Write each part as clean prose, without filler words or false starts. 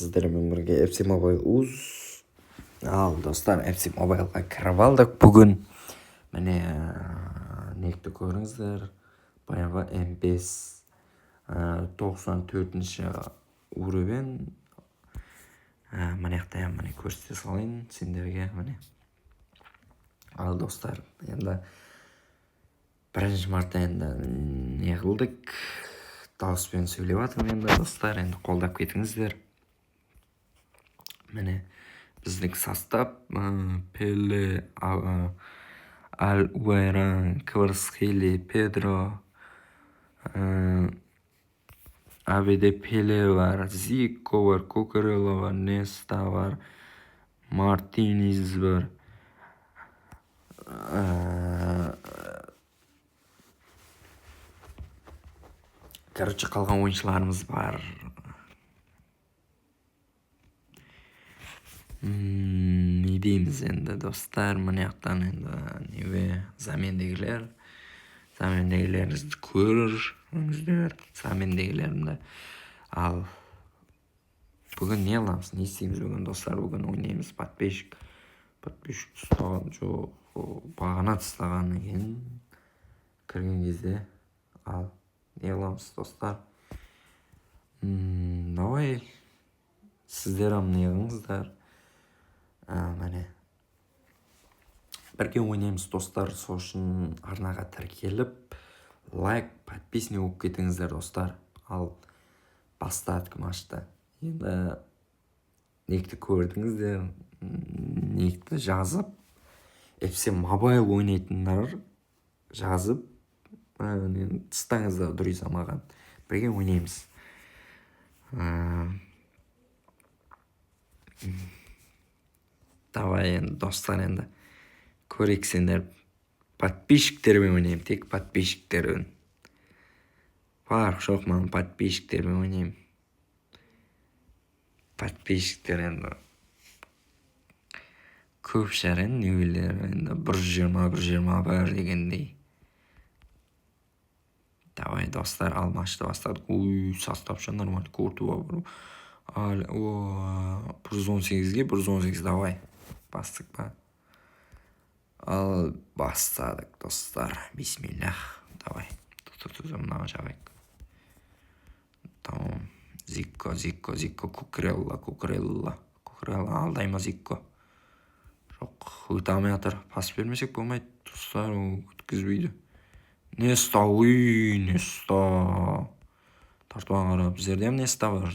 сіздермен бірге FC Mobile UZ. Ал достар, FC Mobile'ға кіріп алдық бүгін. Міне некті көріңіздер. Баяғы M5 94-ші уровень. Мынаяқта міне көрсете салайын сендерге міне. Ал достар, енді бірінші марта енді не қылдық? Дауыспен сөйлеп жатырмын енді достар, енді қолдап кетіңіздер. Міне біздің состав Пеле, Аль-Уайран, Кварцхелия, Педро, АВД Пеле бар, Зико бар, Кукурелла бар, Неста бар, Мартинез бар. Короче, қалған ойыншыларымыз бар. Не дейміз енді достар, мынаяқтан енді замендегілеріңізді көріңіздер, замендегілерімді. Ал бүгін не қыламыз, не істейміз бүгін достар? Бүгін ойнаймыз подписчик ұстаған жоқ, бағана тастаған екен кірген кезде. Ал не қыламыз достар? Давай сіздер не қылыңыздар. Міне бірге ойнаймыз достар. Сол үшін арнаға тіркеліп лайк, подписник болып кетіңіздер достар. Ал бастадық матчты. Енді некті көрдіңіздер, некті жазып FC Mobile ойнайтындар жазып тыстаңыздар друзья маған. Бірге ойнаймыз. Давай енді достар, енді көрейік сендер. Подписчиктермен ойнаймын, тек подписчиктермен. Бар жоқ, маған подписчиктермен ойнаймын. Подписчиктер енді көп шығар енді небелер, енді 120 дегендей. Давай достар, ал матчты бастадық. Составшы нормально, Куртуа бар. 118-ге 118, давай. Бастық па? Ал бастадық достар. Бисмиллах. Давай. Мына жабайық. Тамам. Зикко, Кукурелла. Алдайма Зикко. Жоқ, өтамай атыр. Пас бермесек болмайды. Достар, өткізбейді. Неста. Тартуан қара. Біздерде hem Неста бар.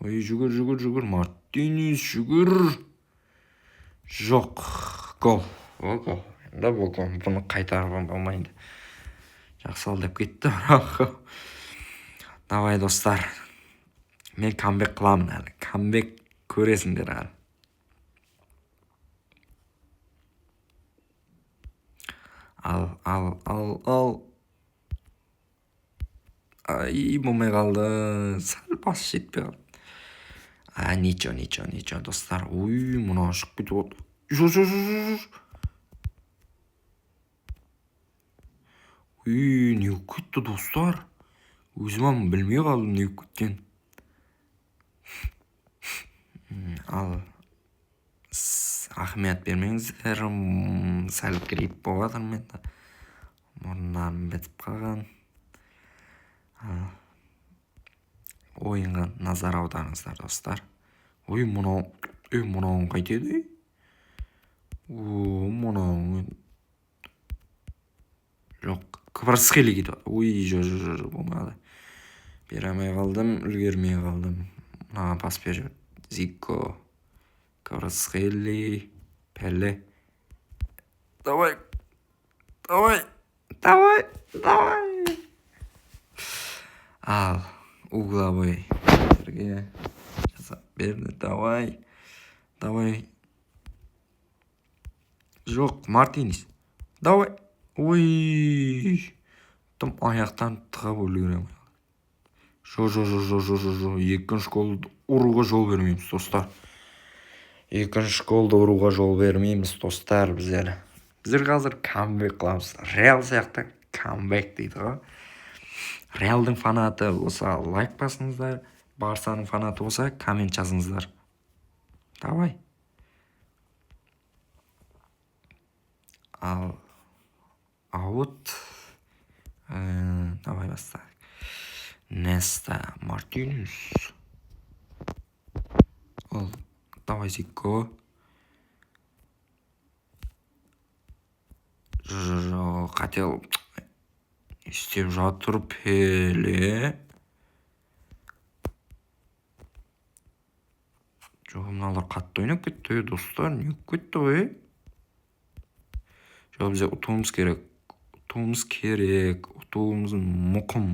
Жүгір. Мартинез, жүгір. Жоқ, гол. Енді бұл гол. Бұны қайтарып болмайды. Жақсы алдап кетті. Давай достар. Мен камбек қыламын әлі. Камбек көресіңдер әлі. Ал. Ай, болмай қалды. Сәл пас жетпей қалды. Ничо, достар. Мұна ұшық кетіп отыр. Жоқ. Не кетті достар? Өзім білмей қалдым не кеткен. Ал ақымет бермеңіздер. Сәл грипп болып жатыр менде. Мұрындарым бітіп қалған. Ойынға назар аударыңыздар достар. Мұнауын қайтеді? Мұнауын жоқ, Кварцхелия кетіп. Жоқ, болмады. Беремей қалдым, үлгермей қалдым. Маған пас беріп. Зико, Кварцхелия, Пеле. Давай. Ал угловой бірге жасап берді. Давай. Жоқ, Мартинез. Давай. Тым аяқтан тығып үлгерем. Жоқ. Екінші голды ұруға жол бермейміз, достар. Біздер қазір камбек қыламыз. Реал сияқты камбек дейді ғой. Реалдың фанаты болса лайк басыңыздар. Барсаның фанаты болса, коммент жазыңыздар. Давай. Вот. Давай бастайық. Неста Мартинус. Давай Зико. Қател. Істеп жатыр Пеле. Жоқ, мыналар қатты ойнап кетті, достар. Не кетті ғой? Жоқ, бізде ұтуымыз керек. Ұтуымыз мұқым.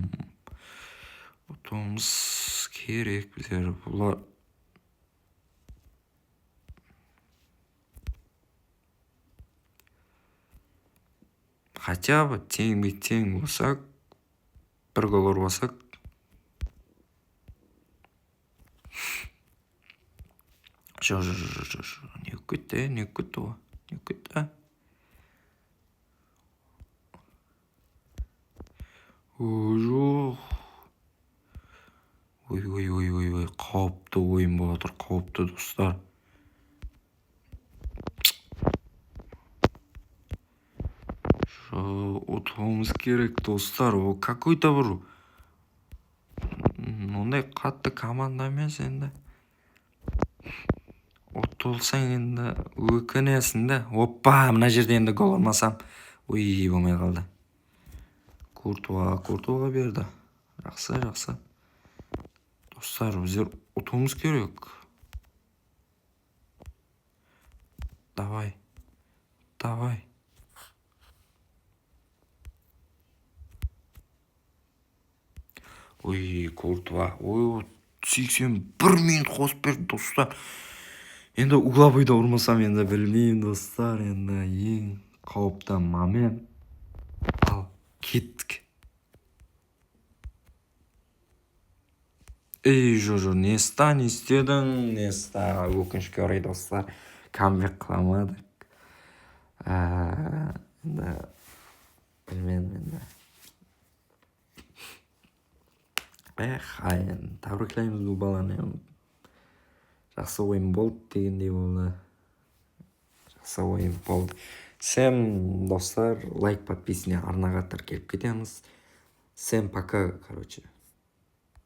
Ұтуымыз керек біздер. Бұлар хотя бы тең болсақ, бір гол ұрбасақ. Жоқ. Не кетті ғой? Не кетті? Жоқ. Ой, қауіпті ойын болып отыр, қауіпті достар. Ұтуымыз керек, достар. Ол какой-то бір ондай қатты команда емес енді. Ұтылсаң енді өкінесің да. Опа, мына жерде енді гол ұрмасам. Ой, болмай қалды. Куртуаға берді. Жақсы. Достар, біздер ұтуымыз керек. Давай. Ой, Куртуа. 81 минут қосып берді, достар. Енді угловойда ұрмасам, енді білмеймін, достар. Енді ең қауіпті момент. Ал, кеттік. Жоқ, Неста, не істедің? Неста, өкінішке орай, достар. Камбек қыламадық. Енді білмедім енді. Тәбірлейміз бұл баланы. Жақсы ойын болды дегендей болды. Жақсы ойын болды. Всем, достар, лайк, подписывание арнаға тіркеліп кетеміз. Всем пока, короче.